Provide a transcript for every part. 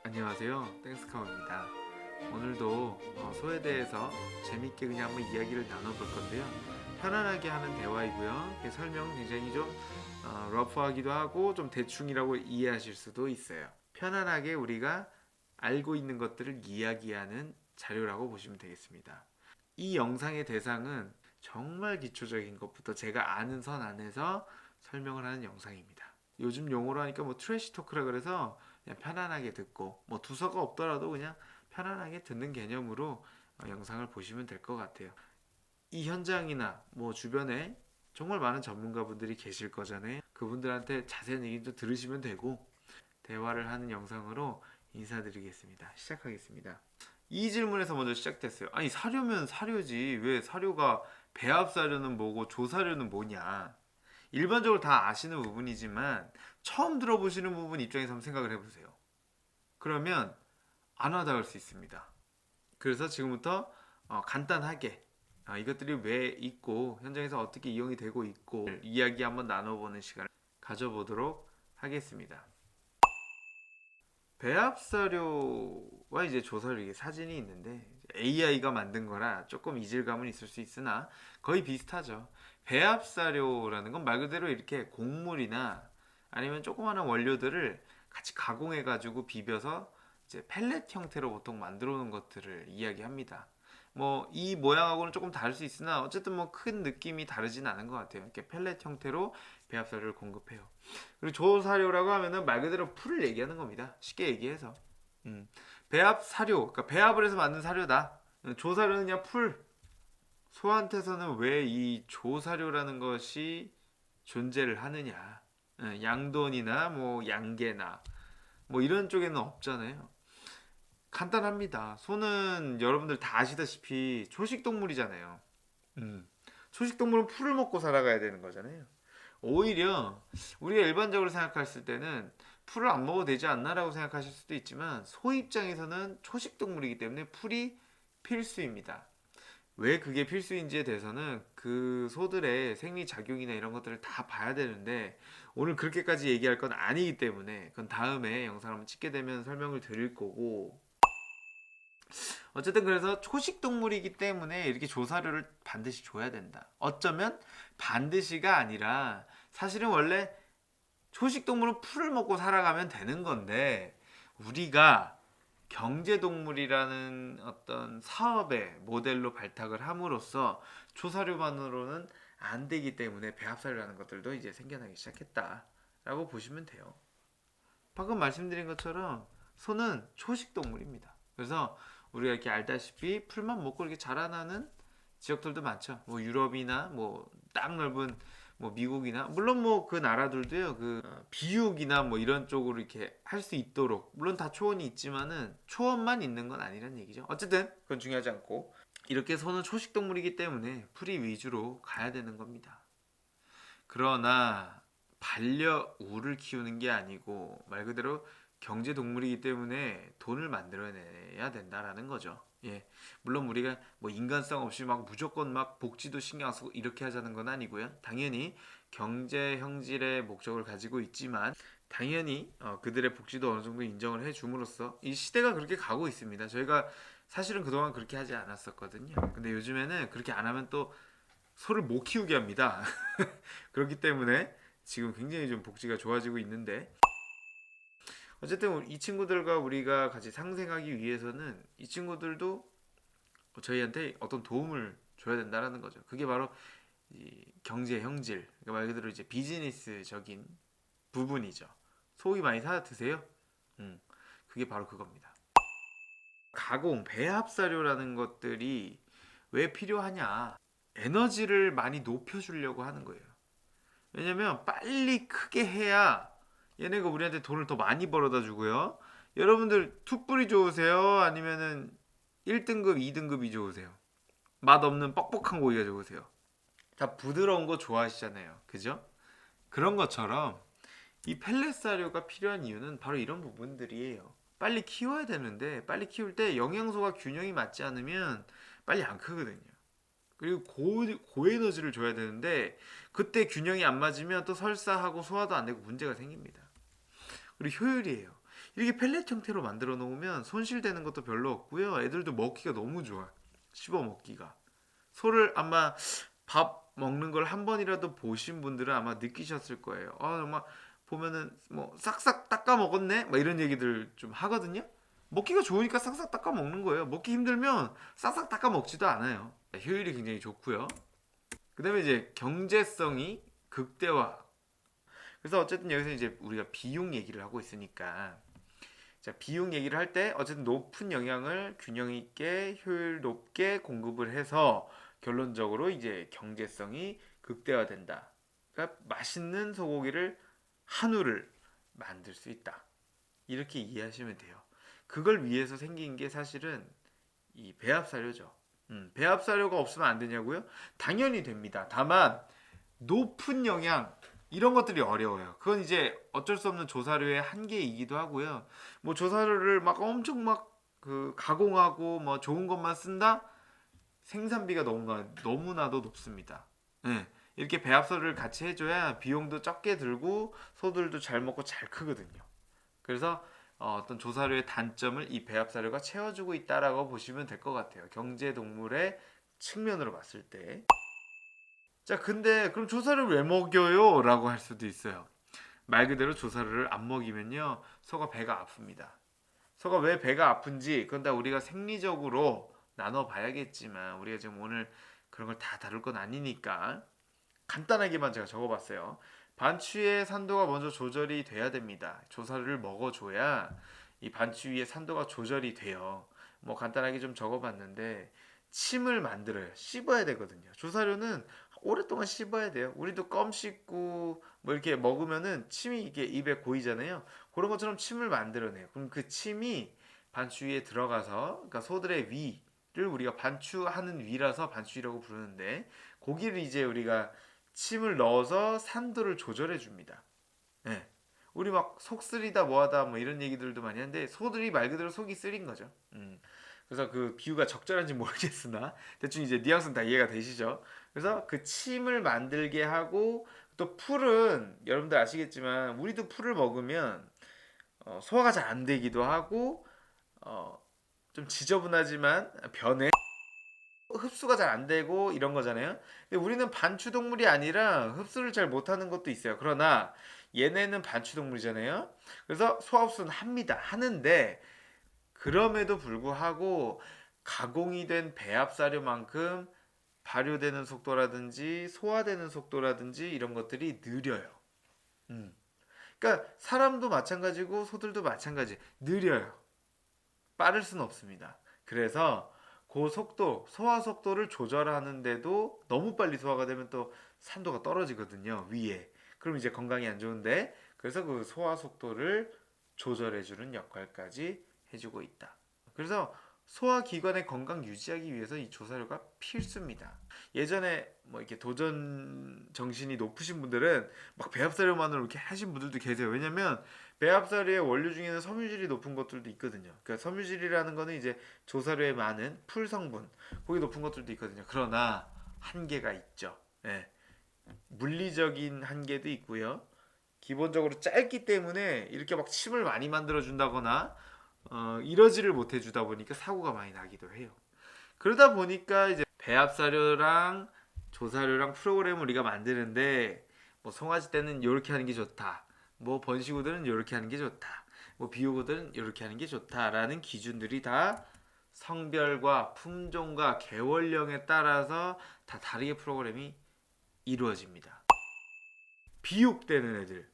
안녕하세요, 땡스카우입니다. 오늘도 소에 대해서 재밌게 그냥 한번 이야기를 나눠볼 건데요. 편안하게 하는 대화이고요. 이렇게 설명 굉장히 좀 러프하기도 하고 좀 대충이라고 이해하실 수도 있어요. 편안하게 우리가 알고 있는 것들을 이야기하는 자료라고 보시면 되겠습니다. 이 영상의 대상은 정말 기초적인 것부터 제가 아는 선 안에서 설명을 하는 영상입니다. 요즘 용어로 하니까 뭐 트래시 토크라 그래서 그냥 편안하게 듣고 뭐 두서가 없더라도 그냥 편안하게 듣는 개념으로 영상을 보시면 될 것 같아요. 이 현장이나 뭐 주변에 정말 많은 전문가분들이 계실 거잖아요. 그분들한테 자세한 얘기도 들으시면 되고 대화를 하는 영상으로 인사드리겠습니다. 시작하겠습니다. 이 질문에서 먼저 시작됐어요. 아니 사료면 사료지 왜 사료가 배합 사료는 뭐고 조사료는 뭐냐? 일반적으로 다 아시는 부분이지만 처음 들어보시는 부분 입장에서 한번 생각을 해보세요. 그러면 안 와닿을 수 있습니다. 그래서 지금부터 간단하게 이것들이 왜 있고 현장에서 어떻게 이용이 되고 있고 이야기 한번 나눠보는 시간을 가져보도록 하겠습니다. 배합사료와 이제 조사료 이게 사진이 있는데 AI가 만든 거라 조금 이질감은 있을 수 있으나 거의 비슷하죠. 배합사료라는 건 말 그대로 이렇게 곡물이나 아니면 조그마한 원료들을 같이 가공해 가지고 비벼서 이제 펠렛 형태로 보통 만들어 놓은 것들을 이야기합니다. 뭐 이 모양하고는 조금 다를 수 있으나 어쨌든 뭐 큰 느낌이 다르진 않은 것 같아요. 이렇게 펠렛 형태로 배합사료를 공급해요. 그리고 조사료라고 하면은 말 그대로 풀을 얘기하는 겁니다. 쉽게 얘기해서. 배합 사료, 그러니까 배합을 해서 만든 사료다. 조사료는 그냥 풀. 소한테서는 왜 이 조사료라는 것이 존재를 하느냐? 양돈이나 뭐 양계나 뭐 이런 쪽에는 없잖아요. 간단합니다. 소는 여러분들 다 아시다시피 초식 동물이잖아요. 음. 초식 동물은 풀을 먹고 살아가야 되는 거잖아요. 오히려 우리가 일반적으로 생각했을 때는 풀을 안 먹어도 되지 않나라고 생각하실 수도 있지만 소 입장에서는 초식 동물이기 때문에 풀이 필수입니다. 왜 그게 필수인지에 대해서는 그 소들의 생리 작용이나 이런 것들을 다 봐야 되는데 오늘 그렇게까지 얘기할 건 아니기 때문에 그건 다음에 영상 한번 찍게 되면 설명을 드릴 거고 어쨌든 그래서 초식 동물이기 때문에 이렇게 조사료를 반드시 줘야 된다. 어쩌면 반드시가 아니라 사실은 원래 초식 동물은 풀을 먹고 살아가면 되는 건데 우리가 경제 동물이라는 어떤 사업의 모델로 발탁을 함으로써 조사료만으로는 안 되기 때문에 배합사료라는 것들도 이제 생겨나기 시작했다라고 보시면 돼요. 방금 말씀드린 것처럼 소는 초식 동물입니다. 그래서 우리가 이렇게 알다시피 풀만 먹고 이렇게 자라나는 지역들도 많죠. 뭐 유럽이나 뭐 딱 넓은 뭐 미국이나 물론 뭐 그 나라들도요. 그 비육이나 뭐 이런 쪽으로 이렇게 할 수 있도록 물론 다 초원이 있지만은 초원만 있는 건 아니란 얘기죠. 어쨌든 그건 중요하지 않고 이렇게 소는 초식 동물이기 때문에 풀이 위주로 가야 되는 겁니다. 그러나 반려우를 키우는 게 아니고 말 그대로 경제 동물이기 때문에 돈을 만들어내야 된다라는 거죠. 예, 물론 우리가 뭐 인간성 없이 막 무조건 막 복지도 신경 쓰고 이렇게 하자는 건 아니고요. 당연히 경제 형질의 목적을 가지고 있지만 당연히 그들의 복지도 어느 정도 인정을 해줌으로써 이 시대가 그렇게 가고 있습니다. 저희가 사실은 그동안 그렇게 하지 않았었거든요. 근데 요즘에는 그렇게 안 하면 또 소를 못 키우게 합니다. 그렇기 때문에 지금 굉장히 좀 복지가 좋아지고 있는데 어쨌든 이 친구들과 우리가 같이 상생하기 위해서는 이 친구들도 저희한테 어떤 도움을 줘야 된다라는 거죠. 그게 바로 이 경제 형질, 그러니까 말 그대로 이제 비즈니스적인 부분이죠. 소고기 많이 사 드세요? 그게 바로 그겁니다. 가공, 배합사료라는 것들이 왜 필요하냐? 에너지를 많이 높여주려고 하는 거예요. 왜냐면 빨리 크게 해야 얘네가 우리한테 돈을 더 많이 벌어다 주고요. 여러분들 툭불이 좋으세요? 아니면은 1등급, 2등급이 좋으세요? 맛없는 뻑뻑한 고기가 좋으세요? 다 부드러운 거 좋아하시잖아요. 그죠? 그런 것처럼 이 펠렛 사료가 필요한 이유는 바로 이런 부분들이에요. 빨리 키워야 되는데 빨리 키울 때 영양소가 균형이 맞지 않으면 빨리 안 크거든요. 그리고 고에너지를 줘야 되는데 그때 균형이 안 맞으면 또 설사하고 소화도 안 되고 문제가 생깁니다. 그리고 효율이에요. 이렇게 펠렛 형태로 만들어 놓으면 손실되는 것도 별로 없고요. 애들도 먹기가 너무 좋아. 씹어 먹기가. 소를 아마 밥 먹는 걸 한 번이라도 보신 분들은 아마 느끼셨을 거예요. 정말 보면은 뭐 싹싹 닦아 먹었네? 막 이런 얘기들 좀 하거든요. 먹기가 좋으니까 싹싹 닦아 먹는 거예요. 먹기 힘들면 싹싹 닦아 먹지도 않아요. 효율이 굉장히 좋고요. 그다음에 이제 경제성이 극대화. 그래서 어쨌든 여기서 이제 우리가 비용 얘기를 하고 있으니까 자, 비용 얘기를 할 때 어쨌든 높은 영양을 균형 있게 효율 높게 공급을 해서 결론적으로 이제 경제성이 극대화된다. 그러니까 맛있는 소고기를 한우를 만들 수 있다. 이렇게 이해하시면 돼요. 그걸 위해서 생긴 게 사실은 이 배합사료죠. 배합사료가 없으면 안 되냐고요? 당연히 됩니다. 다만 높은 영양 이런 것들이 어려워요. 그건 이제 어쩔 수 없는 조사료의 한계이기도 하고요. 뭐 조사료를 막 엄청 막 그 가공하고 뭐 좋은 것만 쓴다? 생산비가 너무나도 높습니다. 네. 이렇게 배합사료를 같이 해줘야 비용도 적게 들고 소들도 잘 먹고 잘 크거든요. 그래서 어떤 조사료의 단점을 이 배합사료가 채워주고 있다라고 보시면 될 것 같아요. 경제동물의 측면으로 봤을 때. 자, 근데 그럼 조사를 왜 먹여요? 라고 할 수도 있어요. 말 그대로 조사료를 안 먹이면요, 소가 배가 아픕니다. 소가 왜 배가 아픈지, 그건 다 우리가 생리적으로 나눠봐야겠지만, 우리가 지금 오늘 그런 걸 다 다룰 건 아니니까, 간단하게만 제가 적어봤어요. 반추의 산도가 먼저 조절이 돼야 됩니다. 조사료를 먹어줘야 이 반추 위의 산도가 조절이 돼요. 뭐 간단하게 좀 적어봤는데, 침을 만들어요. 씹어야 되거든요. 조사료는 오랫동안 씹어야 돼요. 우리도 껌 씹고 뭐 이렇게 먹으면은 침이 이게 입에 고이잖아요. 그런 것처럼 침을 만들어내요. 그럼 그 침이 반추 위에 들어가서, 그러니까 소들의 위를 우리가 반추하는 위라서 반추위라고 부르는데, 고기를 이제 우리가 침을 넣어서 산도를 조절해 줍니다. 네. 우리 막 속 쓰리다 뭐하다 뭐 이런 얘기들도 많이 하는데, 소들이 말 그대로 속이 쓰린 거죠. 그래서 그 비유가 적절한지 모르겠으나 대충 이제 뉘앙스는 다 이해가 되시죠? 그래서 그 침을 만들게 하고, 또 풀은 여러분들 아시겠지만 우리도 풀을 먹으면 소화가 잘 안 되기도 하고 어, 좀 지저분하지만 변해 흡수가 잘 안 되고 이런 거잖아요. 근데 우리는 반추동물이 아니라 흡수를 잘 못하는 것도 있어요. 그러나 얘네는 반추동물이잖아요. 그래서 소화 흡수는 하는데 그럼에도 불구하고 가공이 된 배합사료만큼 발효되는 속도라든지 소화되는 속도라든지 이런 것들이 느려요. 음. 그러니까 사람도 마찬가지고 소들도 마찬가지 느려요. 빠를 수는 없습니다. 그래서 그 속도, 소화 속도를 조절하는데도 너무 빨리 소화가 되면 또 산도가 떨어지거든요, 위에. 그럼 이제 건강이 안 좋은데, 그래서 그 소화 속도를 조절해주는 역할까지 해주고 있다. 그래서 소화기관의 건강 유지하기 위해서 이 조사료가 필수입니다. 예전에 뭐 이렇게 도전 정신이 높으신 분들은 막 배합사료만으로 이렇게 하신 분들도 계세요. 왜냐면 배합사료의 원료 중에는 섬유질이 높은 것들도 있거든요. 그러니까 섬유질이라는 거는 이제 조사료에 많은 풀 성분, 거기 높은 것들도 있거든요. 그러나 한계가 있죠. 예. 물리적인 한계도 있고요. 기본적으로 짧기 때문에 이렇게 막 침을 많이 만들어 준다거나 이러지를 못해 주다 보니까 사고가 많이 나기도 해요. 그러다 보니까 이제 배합사료랑 조사료랑 프로그램을 우리가 만드는데, 뭐 송아지 때는 이렇게 하는 게 좋다. 뭐 번식우들은 이렇게 하는 게 좋다. 뭐 비우고들은 이렇게 하는 게 좋다라는 기준들이 다 성별과 품종과 개월령에 따라서 다 다르게 프로그램이 이루어집니다. 비육되는 애들.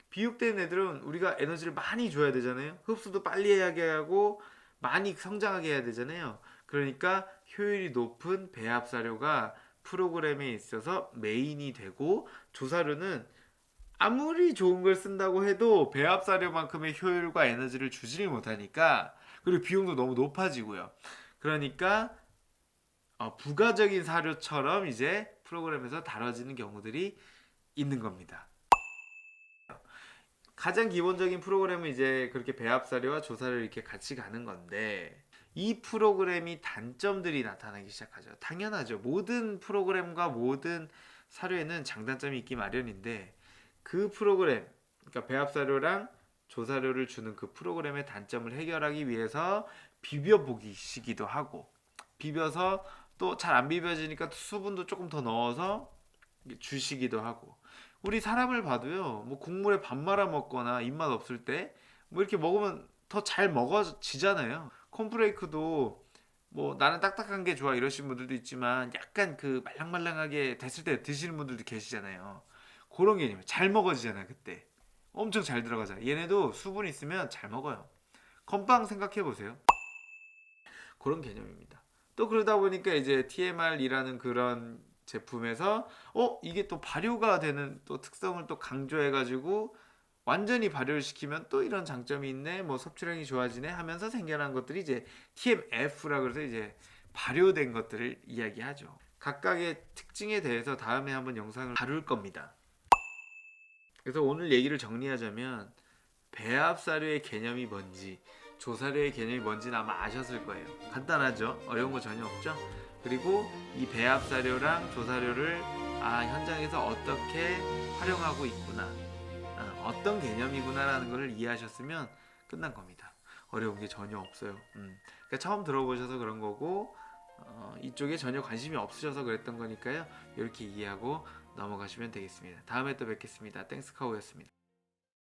비육된 애들은 우리가 에너지를 많이 줘야 되잖아요. 흡수도 빨리 하게 하고 많이 성장하게 해야 되잖아요. 그러니까 효율이 높은 배합사료가 프로그램에 있어서 메인이 되고, 조사료는 아무리 좋은 걸 쓴다고 해도 배합사료만큼의 효율과 에너지를 주지를 못하니까, 그리고 비용도 너무 높아지고요. 그러니까 부가적인 사료처럼 이제 프로그램에서 다뤄지는 경우들이 있는 겁니다. 가장 기본적인 프로그램은 이제 그렇게 배합사료와 조사를 이렇게 같이 가는 건데, 이 프로그램이 단점들이 나타나기 시작하죠. 당연하죠. 모든 프로그램과 모든 사료에는 장단점이 있기 마련인데, 그 프로그램, 그러니까 배합사료랑 조사료를 주는 그 프로그램의 단점을 해결하기 위해서 비벼보기시기도 하고, 비벼서 또 잘 안 비벼지니까 수분도 조금 더 넣어서 주시기도 하고. 우리 사람을 봐도요, 뭐 국물에 밥 말아 먹거나 입맛 없을 때 뭐 이렇게 먹으면 더 잘 먹어지잖아요. 콘프레이크도 뭐 나는 딱딱한 게 좋아 이러시는 분들도 있지만, 약간 그 말랑말랑하게 됐을 때 드시는 분들도 계시잖아요. 그런 개념. 잘 먹어지잖아요 그때. 엄청 잘 들어가잖아요. 얘네도 수분 있으면 잘 먹어요. 건빵 생각해 보세요. 그런 개념입니다. 또 그러다 보니까 이제 TMR이라는 그런 제품에서 이게 또 발효가 되는 또 특성을 또 강조해가지고 완전히 발효를 시키면 또 이런 장점이 있네, 뭐 섭취량이 좋아지네 하면서 생겨난 것들이 이제 TMF라 그래서 이제 발효된 것들을 이야기하죠. 각각의 특징에 대해서 다음에 한번 영상을 다룰 겁니다. 그래서 오늘 얘기를 정리하자면, 배합사료의 개념이 뭔지, 조사료의 개념이 뭔지는 아마 아셨을 거예요. 간단하죠? 어려운 거 전혀 없죠? 그리고 이 배합사료랑 조사료를 현장에서 어떻게 활용하고 있구나, 어떤 개념이구나라는 것을 이해하셨으면 끝난 겁니다. 어려운 게 전혀 없어요. 그러니까 처음 들어보셔서 그런 거고, 이쪽에 전혀 관심이 없으셔서 그랬던 거니까요. 이렇게 이해하고 넘어가시면 되겠습니다. 다음에 또 뵙겠습니다. 땡스카우였습니다.